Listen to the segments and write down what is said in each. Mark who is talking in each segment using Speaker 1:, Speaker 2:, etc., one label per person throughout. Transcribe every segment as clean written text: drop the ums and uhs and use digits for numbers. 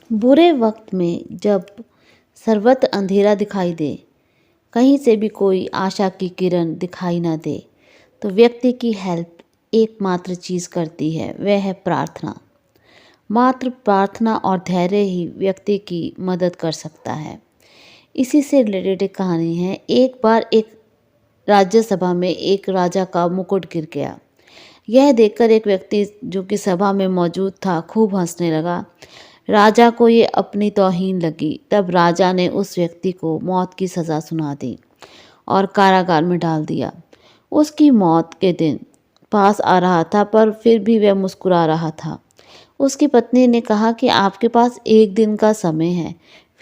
Speaker 1: बुरे वक्त में जब सर्वत्र अंधेरा दिखाई दे, कहीं से भी कोई आशा की किरण दिखाई ना दे, तो व्यक्ति की हेल्प एकमात्र चीज़ करती है, वह है प्रार्थना। मात्र प्रार्थना और धैर्य ही व्यक्ति की मदद कर सकता है। इसी से रिलेटेड एक कहानी है। एक बार एक राज्यसभा में एक राजा का मुकुट गिर गया। यह देखकर एक व्यक्ति जो कि सभा में मौजूद था खूब हंसने लगा। राजा को ये अपनी तौहीन लगी। तब राजा ने उस व्यक्ति को मौत की सज़ा सुना दी और कारागार में डाल दिया। उसकी मौत के दिन पास आ रहा था, पर फिर भी वह मुस्कुरा रहा था। उसकी पत्नी ने कहा कि आपके पास एक दिन का समय है,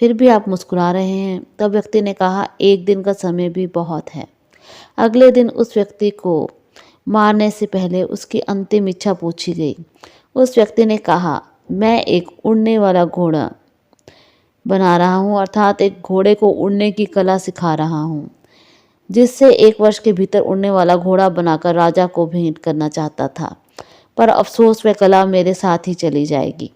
Speaker 1: फिर भी आप मुस्कुरा रहे हैं। तब व्यक्ति ने कहा, एक दिन का समय भी बहुत है। अगले दिन उस व्यक्ति को मारने से पहले उसकी अंतिम इच्छा पूछी गई। उस व्यक्ति ने कहा, मैं एक उड़ने वाला घोड़ा बना रहा हूँ, अर्थात एक घोड़े को उड़ने की कला सिखा रहा हूँ, जिससे 1 वर्ष के भीतर उड़ने वाला घोड़ा बनाकर राजा को भेंट करना चाहता था, पर अफसोस वह कला मेरे साथ ही चली जाएगी।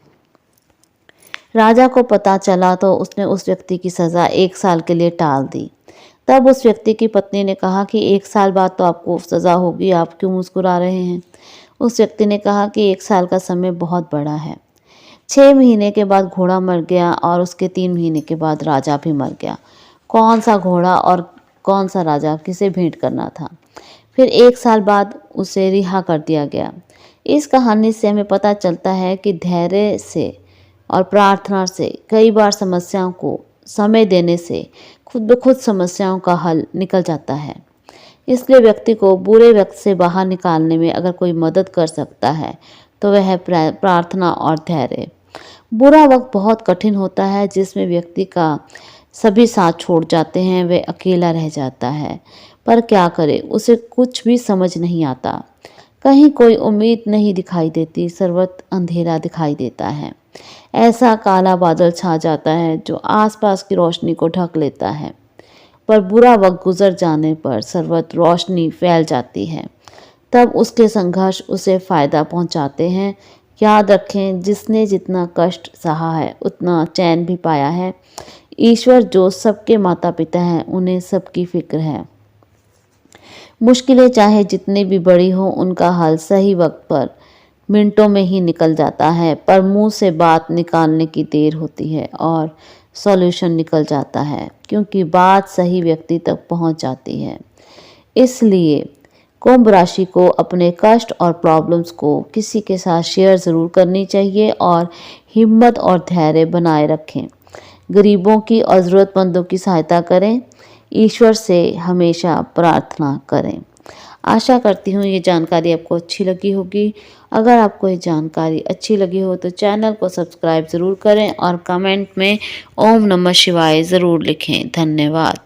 Speaker 1: राजा को पता चला तो उसने उस व्यक्ति की सज़ा 1 साल के लिए टाल दी। तब उस व्यक्ति की पत्नी ने कहा कि 1 साल बाद तो आपको सज़ा होगी, आप क्यों मुस्कुरा रहे हैं? उस व्यक्ति ने कहा कि 1 साल का समय बहुत बड़ा है। 6 महीने के बाद घोड़ा मर गया और उसके 3 महीने के बाद राजा भी मर गया। कौन सा घोड़ा और कौन सा राजा, किसे भेंट करना था? फिर 1 साल बाद उसे रिहा कर दिया गया। इस कहानी से हमें पता चलता है कि धैर्य से और प्रार्थना से, कई बार समस्याओं को समय देने से खुद ब खुद समस्याओं का हल निकल जाता है। इसलिए व्यक्ति को बुरे वक्त से बाहर निकालने में अगर कोई मदद कर सकता है तो वह है प्रार्थना और धैर्य। बुरा वक्त बहुत कठिन होता है, जिसमें व्यक्ति का सभी साथ छोड़ जाते हैं, वह अकेला रह जाता है। पर क्या करे, उसे कुछ भी समझ नहीं आता। कहीं कोई उम्मीद नहीं दिखाई देती, सर्वत्र अंधेरा दिखाई देता है। ऐसा काला बादल छा जाता है जो आसपास की रोशनी को ढक लेता है। पर बुरा वक्त गुजर जाने पर सर्वत्र रोशनी फैल जाती है। तब उसके संघर्ष उसे फ़ायदा पहुंचाते हैं। याद रखें, जिसने जितना कष्ट सहा है उतना चैन भी पाया है। ईश्वर जो सबके माता पिता हैं, उन्हें सबकी फिक्र है। मुश्किलें चाहे जितनी भी बड़ी हो, उनका हल सही वक्त पर मिनटों में ही निकल जाता है। पर मुंह से बात निकालने की देर होती है और सॉल्यूशन निकल जाता है, क्योंकि बात सही व्यक्ति तक पहुंच जाती है। इसलिए कुंभ राशि को अपने कष्ट और प्रॉब्लम्स को किसी के साथ शेयर ज़रूर करनी चाहिए और हिम्मत और धैर्य बनाए रखें। गरीबों की और ज़रूरतमंदों की सहायता करें। ईश्वर से हमेशा प्रार्थना करें। आशा करती हूँ ये जानकारी आपको अच्छी लगी होगी। अगर आपको ये जानकारी अच्छी लगी हो तो चैनल को सब्सक्राइब ज़रूर करें और कमेंट में ओम नमः शिवाय ज़रूर लिखें। धन्यवाद।